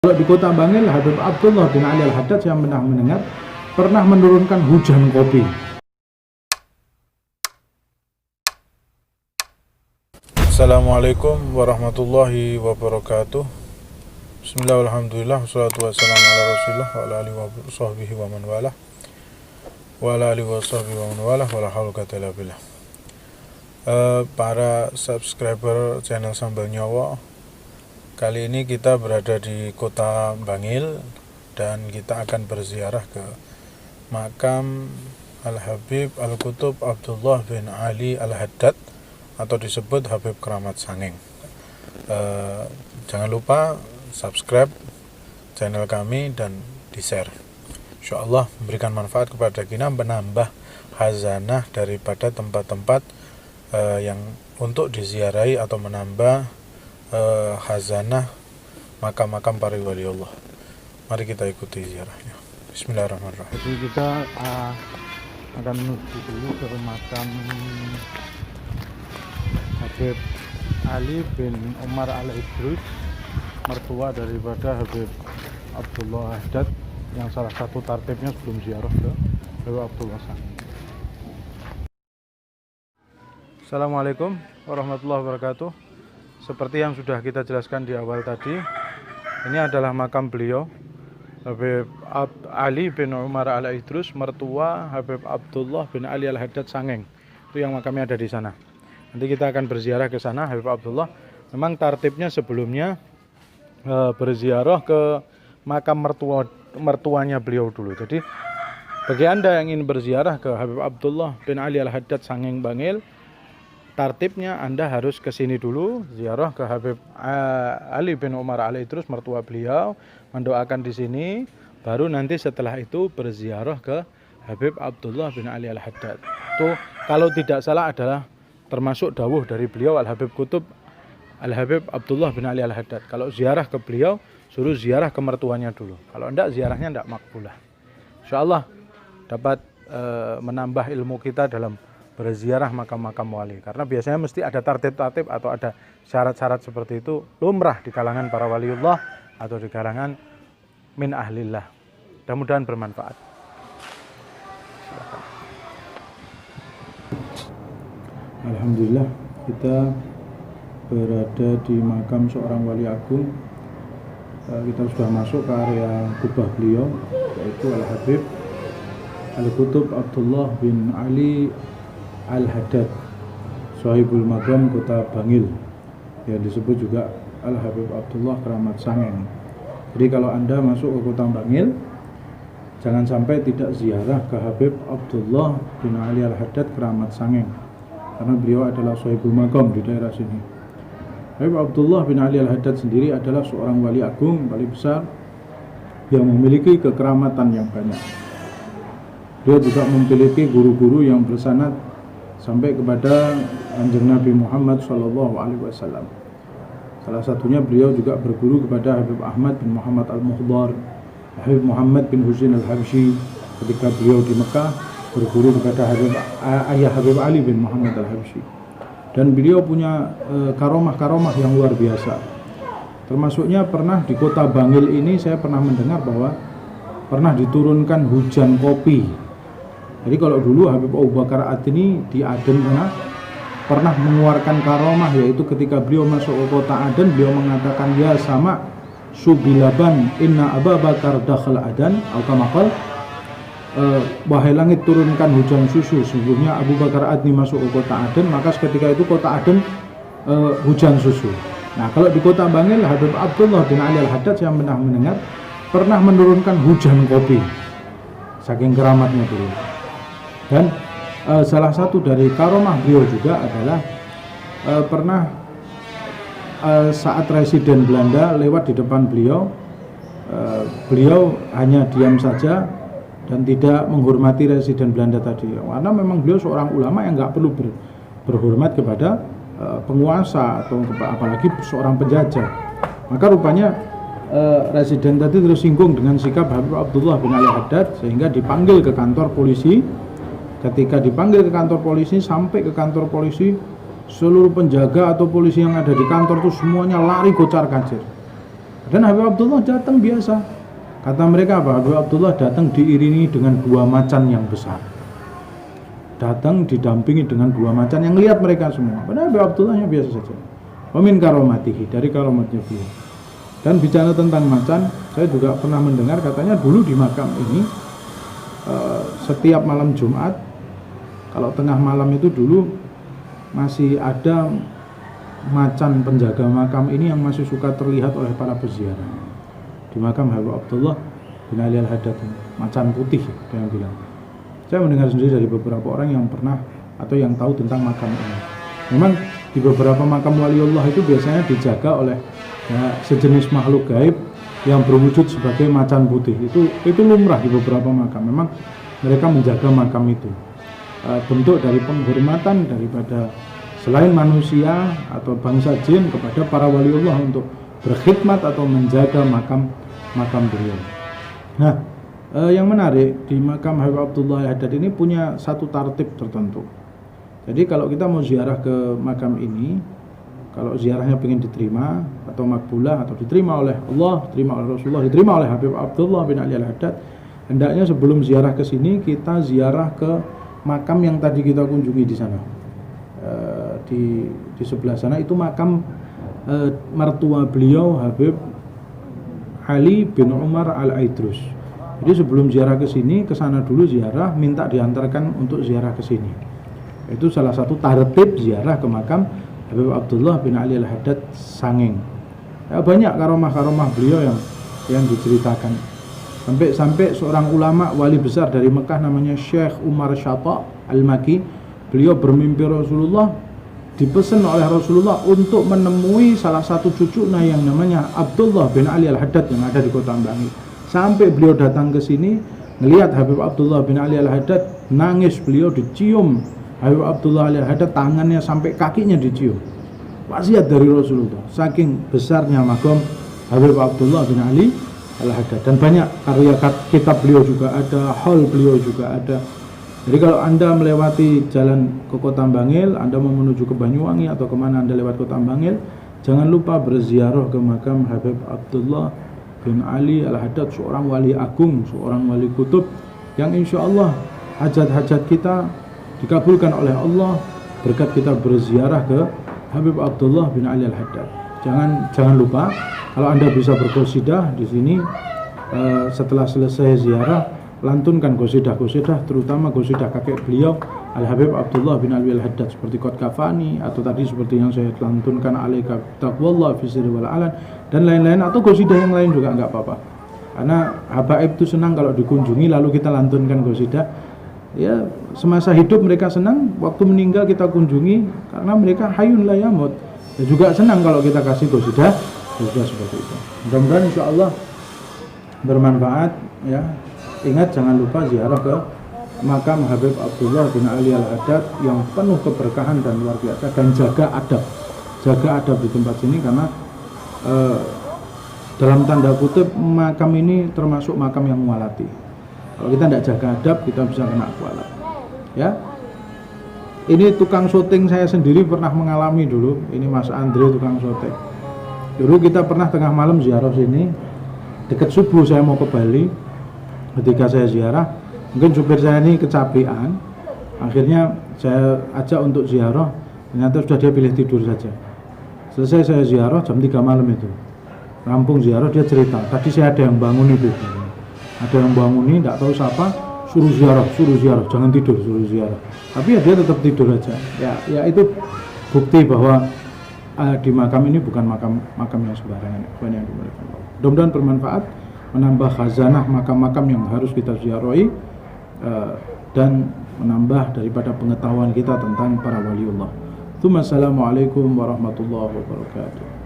Kalau di kota Bangil, Habib Abdullah bin Ali Al-Haddad yang pernah mendengar pernah menurunkan hujan kopi. Assalamualaikum warahmatullahi wabarakatuh. Bismillah, alhamdulillah, wassalatu wassalamu ala rasulillah wa ala alihi wa sahbihi wa man walah wa ala alihi wa sahbihi wa man walah wa la haula quwwata illa billah. Para subscriber channel Sambal Nyawa, kali ini kita berada di kota Bangil dan kita akan berziarah ke makam Al-Habib Al-Qutub Abdullah bin Ali Al-Haddad atau disebut Habib Keramat Sangeng. Jangan lupa subscribe channel kami dan di-share. Insyaallah memberikan manfaat kepada kita, menambah khazanah daripada tempat-tempat yang untuk diziarahi atau menambah khazanah makam-makam para wali Allah. Mari kita ikuti ziarahnya. Bismillahirrahmanirrahim. Jadi kita akan menuju dulu ke makam Habib Ali bin Umar Al-Idrus, mertua daripada Habib Abdullah Haddad, yang salah satu tartibnya sebelum ziarah ke Habib Abdullah Sangeng. Assalamualaikum warahmatullahi wabarakatuh. Seperti yang sudah kita jelaskan di awal tadi, ini adalah makam beliau Habib Ali bin Umar Al-Idrus, mertua Habib Abdullah bin Ali Al-Haddad Sangeng. Itu yang makamnya ada di sana. Nanti kita akan berziarah ke sana, Habib Abdullah. Memang tartibnya sebelumnya berziarah ke makam mertuanya beliau dulu. Jadi bagi Anda yang ingin berziarah ke Habib Abdullah bin Ali Al-Haddad Sangeng Bangil, tartibnya Anda harus ke sini dulu, ziarah ke Habib Ali bin Umar Al-Idrus, mertua beliau, mendoakan di sini, baru nanti setelah itu berziarah ke Habib Abdullah bin Ali Al-Haddad. Itu kalau tidak salah adalah termasuk dawuh dari beliau Al-Habib Qutub Al-Habib Abdullah bin Ali Al-Haddad. Kalau ziarah ke beliau, suruh ziarah ke mertuanya dulu. Kalau enggak, ziarahnya enggak makbulah. Insyaallah dapat menambah ilmu kita dalam berziarah makam-makam wali. Karena biasanya mesti ada tartib-tartib atau ada syarat-syarat seperti itu lumrah di kalangan para waliullah atau di kalangan min ahlillah. Mudah-mudahan bermanfaat. Silakan. Alhamdulillah, kita berada di makam seorang wali agung. Kita sudah masuk ke area kubah beliau, yaitu Al-Habib Al-Qutub Abdullah bin Ali Al-Haddad, Sahibul Maqam kota Bangil, yang disebut juga Al-Habib Abdullah Keramat Sangeng. Jadi kalau Anda masuk ke kota Bangil, jangan sampai tidak ziarah ke Habib Abdullah bin Ali Al-Haddad Keramat Sangeng, karena beliau adalah Sahibul Maqam di daerah sini. Habib Abdullah bin Ali Al-Haddad sendiri adalah seorang wali agung paling besar yang memiliki kekeramatan yang banyak. Dia juga memiliki guru-guru yang bersanad sampai kepada Kanjeng Nabi Muhammad SAW. Salah satunya beliau juga berguru kepada Habib Ahmad bin Muhammad Al-Muhdar, Habib Muhammad bin Husain Al-Habsyi ketika beliau di Mekah, berguru kepada ayah Habib Ali bin Muhammad Al-Habsyi. Dan beliau punya karomah-karomah yang luar biasa. Termasuknya pernah di kota Bangil ini saya pernah mendengar bahwa pernah diturunkan hujan kopi. Jadi kalau dulu Habib Abu Bakar Adni di Aden pernah mengeluarkan karomah, yaitu ketika beliau masuk ke kota Aden, beliau mengatakan, ya sama subilaban inna Abu Bakar dakhal Aden, al-kamakal, wahai langit turunkan hujan susu, sesungguhnya Abu Bakar Adni masuk ke kota Aden, maka ketika itu kota Aden hujan susu. Nah, kalau di kota Bangil, Habib Abdullah bin Ali Al-Haddad yang pernah mendengar pernah menurunkan hujan kopi, saking keramatnya beliau. Dan salah satu dari karomah beliau juga adalah pernah saat residen Belanda lewat di depan beliau, beliau hanya diam saja dan tidak menghormati residen Belanda tadi, karena memang beliau seorang ulama yang nggak perlu berhormat kepada penguasa atau apalagi seorang penjajah. Maka rupanya residen tadi tersinggung dengan sikap Habib Abdullah bin Ali Haddad sehingga dipanggil ke kantor polisi. Ketika dipanggil ke kantor polisi, sampai ke kantor polisi, seluruh penjaga atau polisi yang ada di kantor itu semuanya lari kocar-kacir. Dan Habib Abdullah datang biasa. Kata mereka apa? Habib Abdullah datang diiringi dengan 2 macan yang besar. Datang didampingi dengan 2 macan yang lihat mereka semua. Padahal Habib Abdullahnya biasa saja. Wa min karomatihi, dari karomatnya beliau. Dan bicara tentang macan, saya juga pernah mendengar katanya dulu di makam ini setiap malam Jumat, kalau tengah malam itu dulu masih ada macan penjaga makam ini yang masih suka terlihat oleh para peziarah. Di makam Habib Abdullah bin Ali Al-Haddad, macan putih dia bilang. Saya mendengar sendiri dari beberapa orang yang pernah atau yang tahu tentang makam ini. Memang di beberapa makam waliullah itu biasanya dijaga oleh sejenis makhluk gaib yang berwujud sebagai macan putih. Itu lumrah di beberapa makam. Memang mereka menjaga makam itu. Bentuk dari penghormatan daripada selain manusia atau bangsa jin kepada para waliullah untuk berkhidmat atau menjaga makam beliau. Nah, yang menarik di makam Habib Abdullah Al-Haddad ini punya satu tartib tertentu. Jadi kalau kita mau ziarah ke makam ini, kalau ziarahnya ingin diterima atau makbulah atau diterima oleh Allah, diterima oleh Rasulullah, diterima oleh Habib Abdullah bin Ali Al-Haddad, hendaknya sebelum ziarah ke sini kita ziarah ke makam yang tadi kita kunjungi di sana. Di sebelah sana itu makam mertua beliau Habib Ali bin Umar Al-Aidrus. Jadi sebelum ziarah ke sini, ke sana dulu ziarah, minta diantarkan untuk ziarah ke sini. Itu salah satu tartib ziarah ke makam Habib Abdullah bin Ali Al-Haddad Sangeng. Banyak karomah-karomah beliau yang diceritakan. Sampai seorang ulama wali besar dari Mekah namanya Syekh Umar Syata Al-Maki, beliau bermimpi Rasulullah, dipesan oleh Rasulullah untuk menemui salah satu cucunya yang namanya Abdullah bin Ali Al-Haddad yang ada di kota Bangil. Sampai beliau datang ke sini, ngelihat Habib Abdullah bin Ali Al-Haddad, nangis, beliau dicium Habib Abdullah Al-Haddad, tangannya sampai kakinya dicium. Wasiat dari Rasulullah, saking besarnya makam Habib Abdullah bin Ali Al-Haddad. Dan banyak karya kitab beliau juga ada, hall beliau juga ada. Jadi kalau Anda melewati jalan ke Kota Bangil, Anda mau menuju ke Banyuwangi atau kemana Anda lewat Kota Bangil, jangan lupa berziarah ke makam Habib Abdullah bin Ali Al-Haddad, seorang wali agung, seorang wali kutub yang insya Allah hajat-hajat kita dikabulkan oleh Allah berkat kita berziarah ke Habib Abdullah bin Ali Al-Haddad. Jangan lupa kalau Anda bisa berqasidah di sini setelah selesai ziarah, lantunkan qasidah-qasidah, terutama qasidah kakek beliau Al-Habib Abdullah bin Ali Al-Haddad seperti Qad Kafani, atau tadi seperti yang saya lantunkan alaika taqwallah fi sirri wal alan, dan lain-lain, atau qasidah yang lain juga enggak apa-apa. Karena habaib itu senang kalau dikunjungi lalu kita lantunkan qasidah. Ya, semasa hidup mereka senang, waktu meninggal kita kunjungi karena mereka hayyun la yamut. Ya, juga senang kalau kita kasih qasidah seperti itu. Mudah-mudahan insyaallah bermanfaat ya. Ingat, jangan lupa ziarah ke makam Habib Abdullah bin Ali Al-Haddad yang penuh keberkahan dan luar biasa, dan jaga adab di tempat sini karena dalam tanda kutip makam ini termasuk makam yang mualati. Kalau kita tidak jaga adab, kita bisa kena kualat. Ya, ini tukang syuting saya sendiri pernah mengalami dulu. Ini Mas Andre tukang syuting. Dulu kita pernah tengah malam ziarah sini, dekat subuh saya mau ke Bali. Ketika saya ziarah, mungkin supir saya ini kecapean, akhirnya saya ajak untuk ziarah, ternyata sudah dia pilih tidur saja. Selesai saya ziarah jam 3 malam itu, rampung ziarah, dia cerita, tadi saya ada yang bangun itu, ada yang bangun ini, tidak tahu siapa, suruh ziarah, jangan tidur, suruh ziarah. Tapi ya dia tetap tidur aja. Ya itu bukti bahwa di makam ini bukan makam yang sembarangan. Mudah-mudahan bermanfaat, menambah khazanah makam-makam yang harus kita ziarahi, dan menambah daripada pengetahuan kita tentang para waliullah. Assalamualaikum warahmatullahi wabarakatuh.